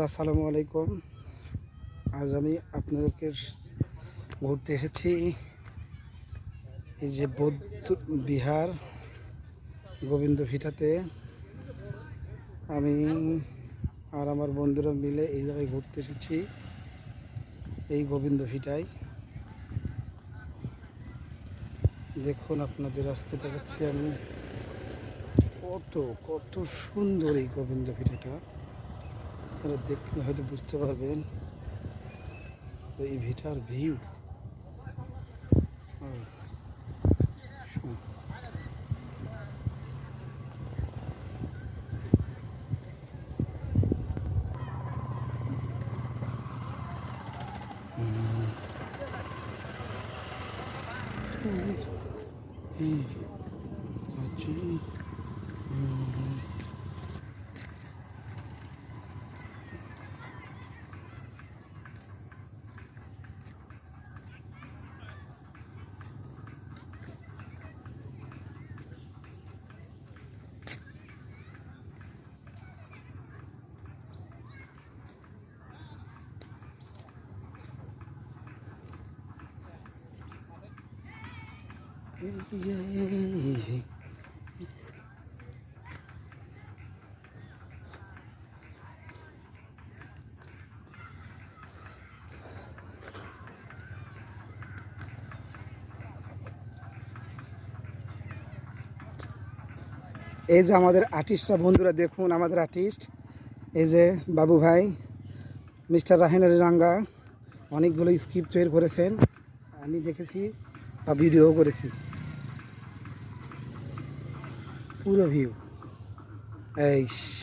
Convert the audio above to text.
আসসালামু আলাইকুম। আজ আমি আপনাদেরকে ঘুরতে এসেছি এই যে বৌদ্ধ বিহার গোবিন্দ ভিটাতে। আমি আর আমার বন্ধুরা মিলে এই জায়গায় ঘুরতে এসেছি, এই গোবিন্দ ভিটায়। দেখুন, আপনাদের আজকে দেখাচ্ছি আমি কত কত সুন্দর এই গোবিন্দ ভিটাটা। আপনারা দেখলে হয়তো বুঝতে পারবেন এই ভিটার ভিউ। এই যে আমাদের আর্টিস্টরা, বন্ধুরা দেখুন আমাদের আর্টিস্ট, এই যে বাবু ভাই, মিস্টার রাহিনারি রাঙ্গা অনেকগুলো স্ক্রিপ্ট তৈরি করেছেন, আমি দেখেছি বা ভিডিও করেছি। পুরো ভিউ এই